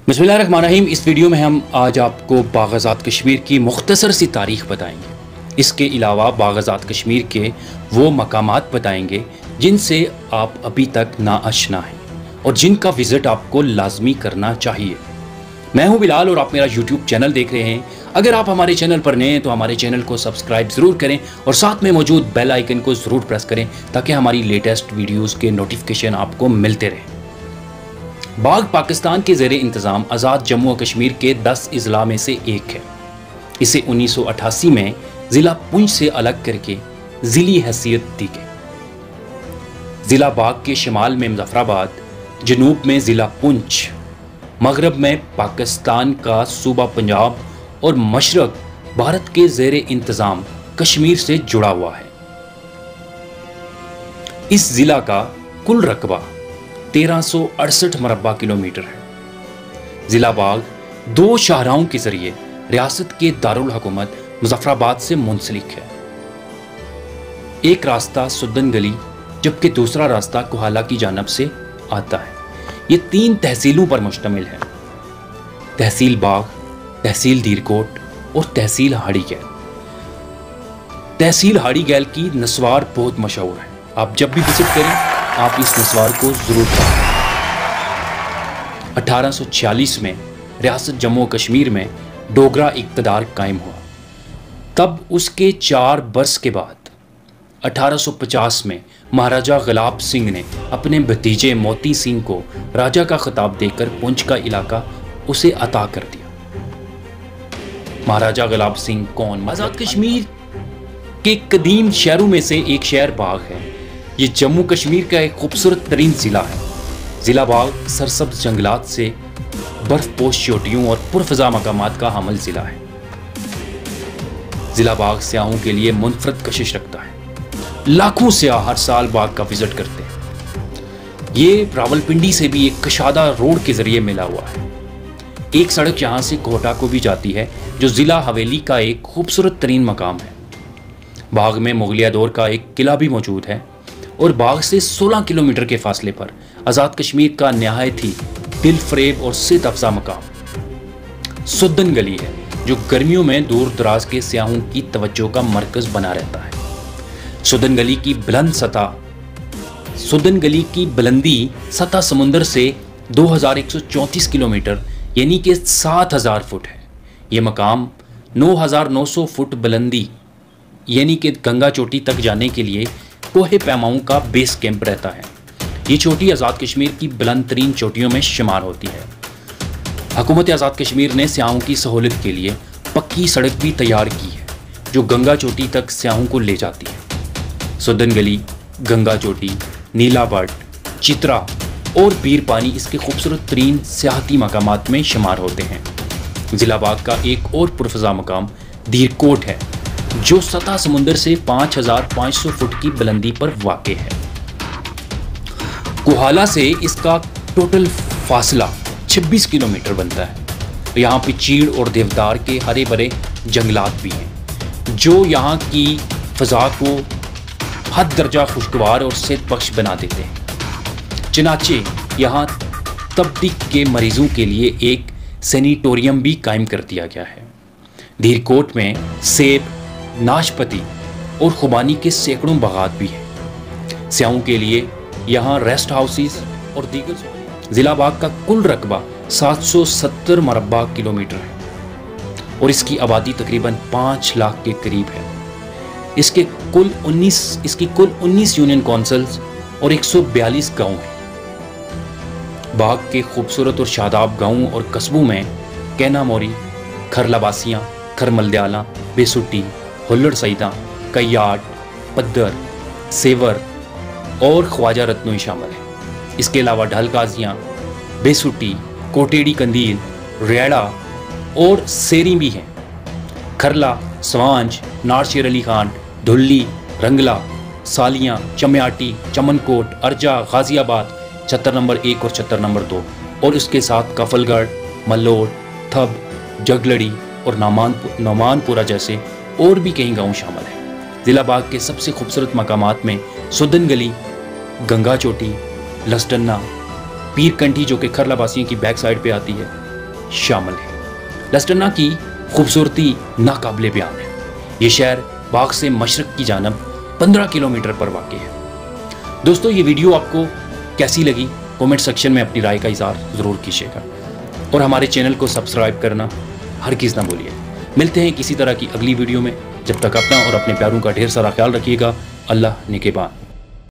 बिस्मिल्लाहिर्रहमानिर्रहीम। इस वीडियो में हम आज आपको बाग़ आज़ाद कश्मीर की मुख्तसर सी तारीख़ बताएंगे। इसके अलावा बाग़ आज़ाद कश्मीर के वो मकामात बताएंगे जिनसे आप अभी तक नाआशना हैं और जिनका विज़िट आपको लाजमी करना चाहिए। मैं हूं बिलाल और आप मेरा यूट्यूब चैनल देख रहे हैं। अगर आप हमारे चैनल पर नए हैं तो हमारे चैनल को सब्सक्राइब ज़रूर करें और साथ में मौजूद बेल आइकन को ज़रूर प्रेस करें ताकि हमारी लेटेस्ट वीडियोज़ के नोटिफिकेशन आपको मिलते रहें। बाग़ पाकिस्तान के ज़ेरे इंतज़ाम आज़ाद जम्मू और कश्मीर के 10 अज़ला में से एक है। इसे 1988 में ज़िला पुंछ से अलग करके ज़िली हैसियत दी गई। ज़िला बाग़ के शिमाल में मुज़फ़्फ़राबाद, जनूब में ज़िला पुंछ, मगरब में पाकिस्तान का सूबा पंजाब और मशरक़ भारत के ज़ेरे इंतज़ाम कश्मीर से जुड़ा हुआ है। इस ज़िला का कुल रकबा 1368 मरबा किलोमीटर है। ज़िला बाग़ 2 शाहराहों के ज़रिए रियासत के दारुल हुकूमत मुज़फ़्फ़राबाद से मुंसलिक है। एक रास्ता सुद्दन गली जबकि दूसरा रास्ता कोहाला की जानब से आता है। ये 3 तहसीलों पर मुश्तमिल है: तहसील बाग़, तहसील दीरकोट और तहसील हाड़ी गैल। तहसील हाड़ी गैल की नस्वार बहुत मशहूर है। आप जब भी विजिट करें आप इस नस्वार को ज़रूर पाएं। 1846 में रियासत जम्मू कश्मीर में डोगरा इक़्तिदार कायम हुआ। तब उसके 4 बरस के बाद 1850 में महाराजा गुलाब सिंह ने अपने भतीजे मोती सिंह को राजा का खिताब देकर पुंछ का इलाका उसे अता कर दिया। महाराजा गुलाब सिंह कौन? आज़ाद कश्मीर के कदीम शहरों में से एक शहर बाग़ है। ये जम्मू कश्मीर का एक खूबसूरत तरीन ज़िला है। ज़िला बाग़ सरसब्ज़ जंगलात से बर्फ़पोश चोटियों और पुरफ़ज़ा मकामात का हामिल ज़िला है। ज़िला बाग़ सयाहों के लिए मुनफरद कशिश रखता है। लाखों सयाह हर साल बाग़ का विज़िट करते हैं। ये रावलपिंडी से भी एक कशादा रोड के ज़रिए मिला हुआ है। एक सड़क यहाँ से कोटा को भी जाती है जो ज़िला हवेली का एक खूबसूरत तरीन मकाम है। बाग़ में मुग़लिया दौर का एक किला भी मौजूद है और बाग़ से 16 किलोमीटर के फासले पर आज़ाद कश्मीर का नहायत ही दिल फरेब और सित अफ़ज़ा मकाम सुद्दन गली है जो गर्मियों में दूर दराज के सयाहों की तवज्जो का मरकज़ बना रहता है। सुद्दन गली की बुलंदी सतह समुंदर से 2134 किलोमीटर यानी कि 7000 फुट है। ये मकाम 9900 फुट बुलंदी यानी कि गंगा चोटी तक जाने के लिए कोहे पैमाओं का बेस कैंप रहता है। ये चोटी आज़ाद कश्मीर की बुलंद तरीन चोटियों में शुमार होती है। हुकूमत आज़ाद कश्मीर ने सयाहों की सहूलत के लिए पक्की सड़क भी तैयार की है जो गंगा चोटी तक सयाहों को ले जाती है। सुद्दन गली, गंगा चोटी, नीला बट, चित्रा और बीर पानी इसके खूबसूरत तरीन सियाहती मकामात में शुमार होते हैं। ज़िला बाग़ का एक और पुरफ़ज़ा मकाम दीरकोट है जो सतह समुंदर से 5500 फुट की बुलंदी पर वाक़े है। कोहाला से इसका टोटल फासला 26 किलोमीटर बनता है। यहाँ पे चीड़ और देवदार के हरे भरे जंगलात भी हैं जो यहाँ की फ़ज़ा को हद दर्जा खुशगवार और सेहत बख्श बना देते हैं। चनाचे यहाँ तबदीक के मरीज़ों के लिए एक सैनिटोरियम भी कायम कर दिया गया है। दीरकोट में सेब, नाशपती और खुबानी के सैकड़ों बागात भी हैं। सयाहों के लिए यहाँ रेस्ट हाउसेस और दीगर। ज़िला बाग़ का कुल रकबा 770 मरबा किलोमीटर है और इसकी आबादी तकरीबन 5 लाख के करीब है। इसकी कुल 19 यूनियन कौंसल्स और 142 गाँव हैं। बाग़ के खूबसूरत और शादाब गाँवों और कस्बों में कैना मोरी, खरलाबासियाँ, खरमलदयाला, बेसुट्टी, हुल्लड़ सईदा, कयाट, पद्दर, सेवर और ख्वाजा रत्नोई शामिल है। इसके अलावा ढल गाजियाँ, बेसुट्टी, कोटेड़ी कंदील, रेड़ा और सेरी भी हैं। खरला, स्वांज, नारशेर अली खान, धुल्ली, रंगला, सालियाँ, चम्याटी, चमनकोट, अर्जा, गाजियाबाद, छत्तर नंबर 1 और छत्तर नंबर 2 और इसके साथ कफलगढ़, मल्लोड, थब, जगलड़ी और नौमानपुरा जैसे और भी कई गांव शामिल हैं। ज़िला बाग़ के सबसे खूबसूरत मकामात में सुद्दन गली, गंगा चोटी, लसडन्ना, पीरकंठी जो कि खरलाबासियों की बैक साइड पे आती है, शामिल है। लस्टरना की खूबसूरती नाकाबिले बयान है। ये शहर बाग से मशरक़ की जानब 15 किलोमीटर पर वाक़ है। दोस्तों, ये वीडियो आपको कैसी लगी कमेंट सेक्शन में अपनी राय का इज़हार ज़रूर कीजिएगा और हमारे चैनल को सब्सक्राइब करना हरगिज़ ना भूलिए। मिलते हैं किसी तरह की अगली वीडियो में। जब तक अपना और अपने प्यारों का ढेर सारा ख्याल रखिएगा। अल्लाह निगहबान।